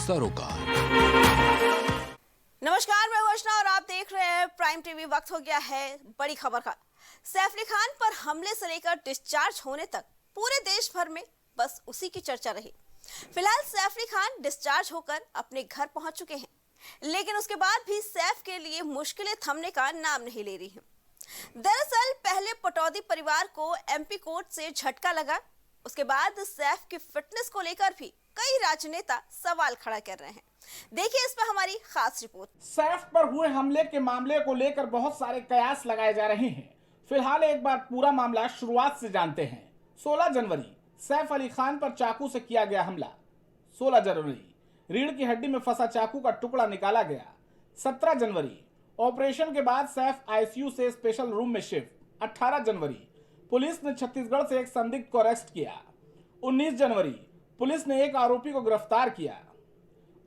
सरोकार। नमस्कार, मैं वर्षना और आप देख रहे हैं प्राइम टीवी। वक्त हो गया है बड़ी खबर का। सैफ अली खान पर हमले से लेकर डिस्चार्ज होने तक पूरे देश भर में बस उसी की चर्चा रही। फिलहाल सैफ अली खान डिस्चार्ज होकर अपने घर पहुंच चुके हैं, लेकिन उसके बाद भी सैफ के लिए मुश्किलें थमने का नाम नहीं ले रही हैं। दरअसल पहले पटौदी परिवार को एमपी कोर्ट से झटका लगा, उसके बाद सैफ की फिटनेस को लेकर भी कई राजनेता सवाल खड़ा कर रहे हैं। देखिए इस पर हमारी खास रिपोर्ट। सैफ पर हुए हमले के मामले को लेकर बहुत सारे कयास लगाए जा रहे हैं। फिलहाल एक बार पूरा मामला शुरुआत से जानते हैं। 16 जनवरी सैफ अली खान पर चाकू से किया गया हमला। 16 जनवरी रीढ़ की हड्डी में फंसा चाकू का टुकड़ा निकाला गया। 17 जनवरी ऑपरेशन के बाद सैफ आईसीयू से स्पेशल रूम में शिफ्ट। 18 जनवरी पुलिस ने छत्तीसगढ़ से एक संदिग्ध को अरेस्ट किया। 19 जनवरी पुलिस ने एक आरोपी को गिरफ्तार किया।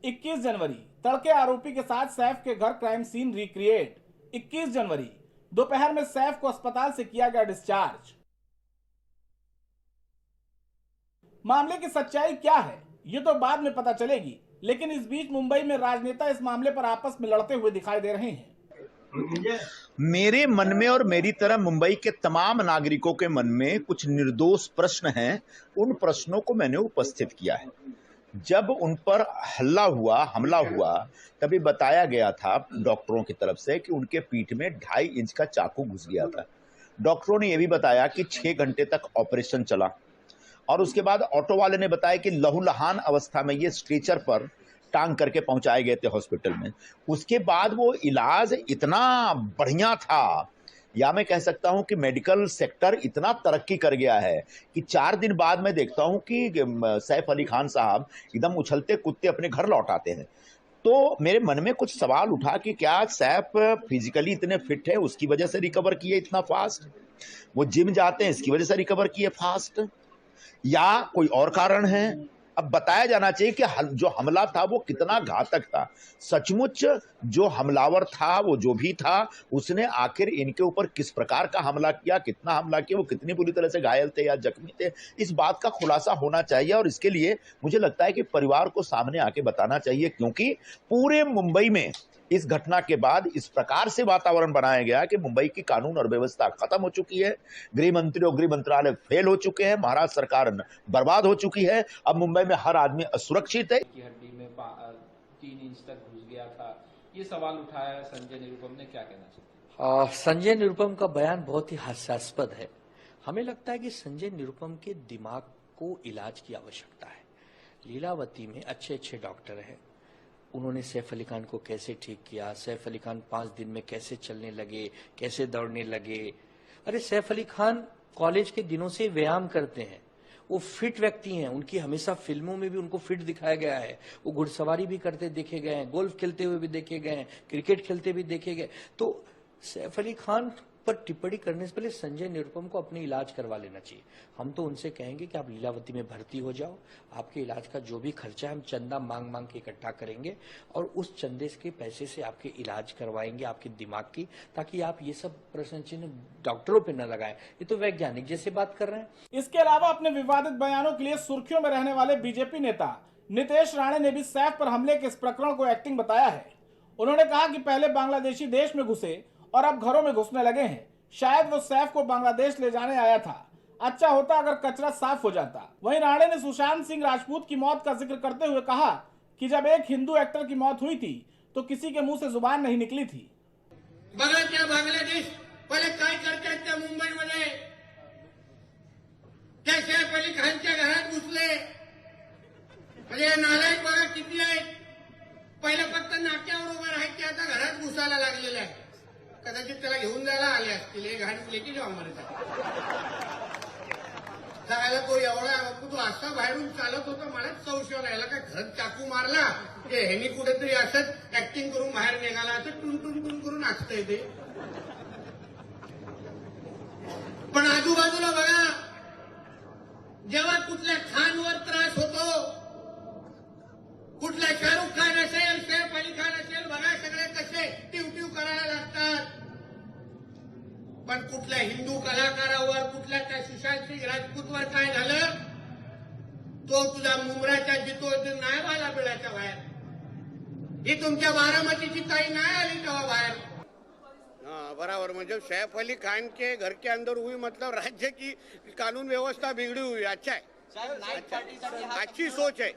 21 जनवरी तड़के आरोपी के साथ सैफ के घर क्राइम सीन रिक्रिएट। 21 जनवरी दोपहर में सैफ को अस्पताल से किया गया डिस्चार्ज। मामले की सच्चाई क्या है ये तो बाद में पता चलेगी, लेकिन इस बीच मुंबई में राजनेता इस मामले पर आपस में लड़ते हुए दिखाई दे रहे हैं। मेरे मन में और मेरी तरह मुंबई के तमाम नागरिकों के मन में कुछ निर्दोष प्रश्न हैं। उन प्रश्नों को मैंने उपस्थित किया है। जब उन पर हमला हुआ तभी बताया गया था डॉक्टरों की तरफ से कि उनके पीठ में 2.5 इंच का चाकू घुस गया था। डॉक्टरों ने यह भी बताया कि 6 घंटे तक ऑपरेशन चला और उसके बाद ऑटो वाले ने बताया कि लहूलुहान अवस्था में ये स्ट्रेचर पर टांग करके पहुंचाए गए थे हॉस्पिटल में। उसके बाद वो इलाज इतना बढ़िया था, या मैं कह सकता हूं कि मेडिकल सेक्टर इतना तरक्की कर गया है कि 4 दिन बाद मैं देखता हूं कि सैफ अली खान साहब एकदम उछलते कूदते अपने घर लौट आते हैं। तो मेरे मन में कुछ सवाल उठा कि क्या सैफ फिजिकली इतने फिट है, उसकी वजह से रिकवर किए इतना फास्ट? वो जिम जाते हैं, इसकी वजह से रिकवर किए फास्ट, या कोई और कारण है? अब बताया जाना चाहिए कि जो हमला था वो कितना घातक था। सचमुच जो हमलावर था, वो जो भी था, उसने आखिर इनके ऊपर किस प्रकार का हमला किया, कितना हमला किया, वो कितनी बुरी तरह से घायल थे या जख्मी थे, इस बात का खुलासा होना चाहिए। और इसके लिए मुझे लगता है कि परिवार को सामने आके बताना चाहिए, क्योंकि पूरे मुंबई में इस घटना के बाद इस प्रकार से वातावरण बनाया गया कि मुंबई की कानून और व्यवस्था खत्म हो चुकी है। गृह मंत्री और गृह मंत्रालय फेल हो चुके हैं, महाराष्ट्र सरकार बर्बाद हो चुकी है। अब मुंबई में हर आदमी असुरक्षित है। की हड्डी में 3 इंच तक घुस गया था, ये सवाल उठाया संजय निरुपम ने, क्या कहना चाहिए? संजय निरुपम का बयान बहुत ही हास्यास्पद है। हमें लगता है कि संजय निरुपम के दिमाग को इलाज की आवश्यकता है। लीलावती में अच्छे डॉक्टर हैं, उन्होंने सैफ अली खान को कैसे ठीक किया, सैफ अली खान 5 दिन में कैसे चलने लगे, कैसे दौड़ने लगे। अरे सैफ अली खान कॉलेज के दिनों से व्यायाम करते हैं, वो फिट व्यक्ति हैं, उनकी हमेशा फिल्मों में भी उनको फिट दिखाया गया है। वो घुड़सवारी भी करते देखे गए हैं, गोल्फ खेलते हुए भी देखे गए हैं, क्रिकेट खेलते भी देखे गए। तो सैफ अली खान पर टिप्पणी करने से पहले संजय निरुपम को अपनी इलाज करवा लेना चाहिए। हम तो उनसे कहेंगे कि आप लीलावती में भर्ती हो जाओ, आपके इलाज का जो भी खर्चा है हम चंदा मांग के इकट्ठा करेंगे और उस चंदे के पैसे से आपके इलाज करवाएंगे आपके दिमाग की, ताकि आप ये सब प्रश्न चिन्ह डॉक्टरों पे न लगाएं। ये तो वैज्ञानिक जैसे बात कर रहे हैं। इसके अलावा अपने विवादित बयानों के लिए सुर्खियों में रहने वाले बीजेपी नेता नितेश राणे ने भी सैफ पर हमले के इस प्रकरण को एक्टिंग बताया है। उन्होंने कहा कि पहले बांग्लादेशी देश में घुसे और अब घरों में घुसने लगे हैं। शायद वो सैफ को बांग्लादेश ले जाने आया था। अच्छा होता अगर कचरा साफ हो जाता। वहीं राणे ने सुशांत सिंह राजपूत की मौत का जिक्र करते हुए कहा कि जब एक हिंदू एक्टर की मौत हुई थी तो किसी के मुंह से जुबान नहीं निकली थी। बघा त्या बांगलादेश पहिले काय करतात त्या मुंबईमध्ये, त्या सैफ अली खानच्या घरात घुसले, म्हणजे नालायक बघा किती आहेत। पहिलं फक्त नाक्यावर उभं राहायचे, आता घरात घुसायला लागलेले आहे। कदाचित त्याला घेऊन जायला आले असतील, हे घाणी लेकी जो आम्हाला सांगायला तो एवढा तो असा बाहेरून चालत होता, मलाच संशय राहिला काय घरात चाकू मारला की ह्यांनी कुठेतरी असंच ऍक्टिंग करून बाहेर निघाला, असं टुन करून असतंय ते। पण आजूबाजूला बघा, जेव्हा कुठल्या खानवर त्रास होतो, कुठला शाहरुख खान असेल, सैफ अली खान असेल, बघा सगळे कसे टिव करायला लागतात। पण कुठल्या हिंदू कलाकारावर, कुठल्या त्या सुशांत सिंह राजपूतवर काय झालं, तो तुझ्या मुंबराच्या जितो नाही आला बिळाच्या बाहेर. ही तुमच्या बारामतीची ताई नाही आली तेव्हा बाहेर. हाँ बराबर. म्हणजे सैफ अली खान के घर के अंदर हुई मतलब राज्य की कानून व्यवस्था बिगड़ी हुई. अच्छा है, अच्छी सोच है.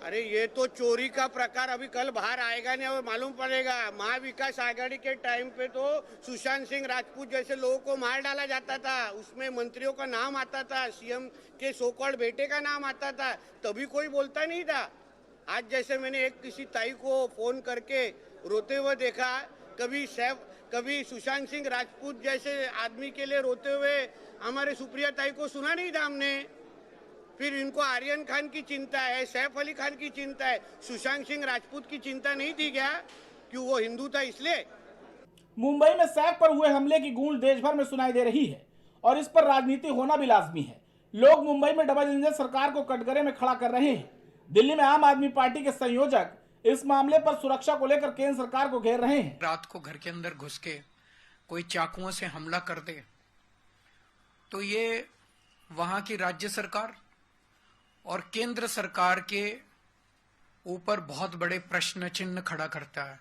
अरे ये तो चोरी का प्रकार अभी कल बाहर आएगा नहीं और मालूम पड़ेगा. महाविकास आघाड़ी के टाइम पे तो सुशांत सिंह राजपूत जैसे लोगों को मार डाला जाता था. उसमें मंत्रियों का नाम आता था, सीएम के सोकॉल्ड बेटे का नाम आता था, तभी कोई बोलता नहीं था. आज जैसे मैंने एक किसी ताई को फोन करके रोते हुए देखा, कभी सुशांत सिंह राजपूत जैसे आदमी के लिए रोते हुए हमारे सुप्रिया ताई को सुना नहीं था हमने. फिर इनको आर्यन खान की चिंता है, सैफ अली खान की चिंता है, सुशांत सिंह राजपूत की चिंता नहीं थी क्या? क्यों वो हिंदू था इसलिए? मुंबई में सैफ पर हुए हमले की गूंज देश भर में सुनाई दे रही है और इस पर राजनीति होना भी लाजमी है. लोग मुंबई में डबल इंजन सरकार को कटघरे में खड़ा कर रहे हैं. दिल्ली में आम आदमी पार्टी के संयोजक इस मामले पर सुरक्षा को लेकर केंद्र सरकार को घेर रहे हैं. रात को घर के अंदर घुस के कोई चाकुओं से हमला कर दे तो ये वहां की राज्य सरकार और केंद्र सरकार के ऊपर बहुत बड़े प्रश्न चिन्ह खड़ा करता है.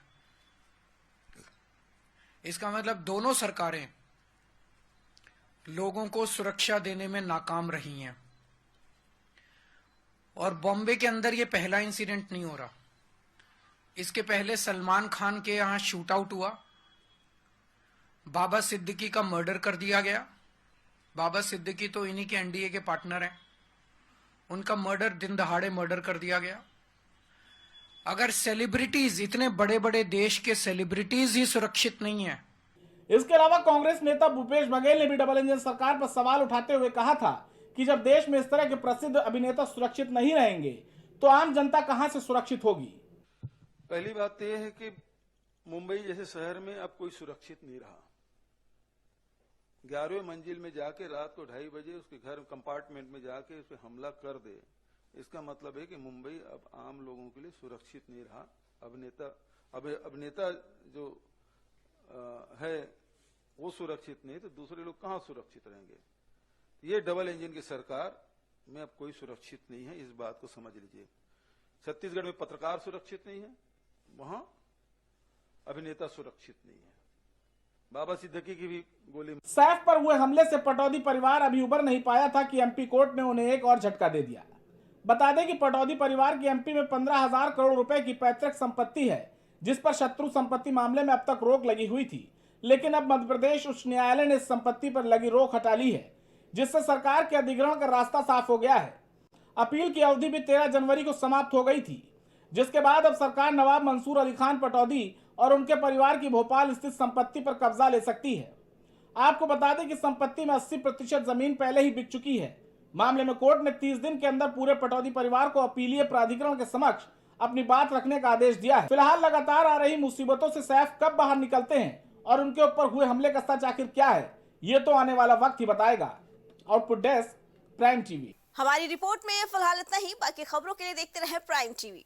इसका मतलब दोनों सरकारें लोगों को सुरक्षा देने में नाकाम रही हैं. और बॉम्बे के अंदर ये पहला इंसिडेंट नहीं हो रहा. इसके पहले सलमान खान के यहां शूट आउट हुआ, बाबा सिद्दीकी का मर्डर कर दिया गया. बाबा सिद्दीकी तो इन्हीं के एनडीए के पार्टनर हैं. उनका मर्डर दिन दहाड़े मर्डर कर दिया गया. अगर सेलिब्रिटीज, इतने बड़े बड़े देश के सेलिब्रिटीज ही सुरक्षित नहीं है. इसके अलावा कांग्रेस नेता भूपेश बघेल ने भी डबल इंजन सरकार पर सवाल उठाते हुए कहा था कि जब देश में इस तरह के प्रसिद्ध अभिनेता सुरक्षित नहीं रहेंगे तो आम जनता कहां से सुरक्षित होगी. पहली बात तो यह है कि मुंबई जैसे शहर में अब कोई सुरक्षित नहीं रहा. 11वें मंजिल में जाके रात को 2:30 बजे उसके घर कंपार्टमेंट में जाके उस पर हमला कर दे, इसका मतलब है कि मुंबई अब आम लोगों के लिए सुरक्षित नहीं रहा. अभिनेता जो है वो सुरक्षित नहीं तो दूसरे लोग कहां सुरक्षित रहेंगे. ये डबल इंजन की सरकार में अब कोई सुरक्षित नहीं है, इस बात को समझ लीजिए. छत्तीसगढ़ में पत्रकार सुरक्षित नहीं है, वहां अभिनेता सुरक्षित नहीं है. बाबा सिद्दीकी की भी गोली. सैफ पर हुए हमले से पटौदी परिवार अभी उबर नहीं पाया था कि एमपी कोर्ट ने उन्हें एक और झटका दे दिया. बता दें कि पटौदी परिवार की एमपी में 15,000 करोड़ रुपए की पैतृक संपत्ति है, जिस पर शत्रु संपत्ति मामले में अब तक रोक लगी हुई थी. लेकिन अब मध्य प्रदेश उच्च न्यायालय ने इस संपत्ति पर लगी रोक हटा ली है, जिससे सरकार के अधिग्रहण का रास्ता साफ हो गया है. अपील की अवधि भी 13 जनवरी को समाप्त हो गई थी, जिसके बाद अब सरकार नवाब मंसूर अली खान पटौदी और उनके परिवार की भोपाल स्थित संपत्ति पर कब्जा ले सकती है. आपको बता दें कि संपत्ति में 80% जमीन पहले ही बिक चुकी है. मामले में कोर्ट ने 30 दिन के अंदर पूरे पटौदी परिवार को अपीलीय प्राधिकरण के समक्ष अपनी बात रखने का आदेश दिया है. फिलहाल लगातार आ रही मुसीबतों से सैफ कब बाहर निकलते हैं और उनके ऊपर हुए हमले का सच आखिर क्या है, ये तो आने वाला वक्त ही बताएगा. Output desk, prime TV. हमारी रिपोर्ट में फिलहाल इतना ही. बाकी खबरों के लिए देखते रहे प्राइम टीवी.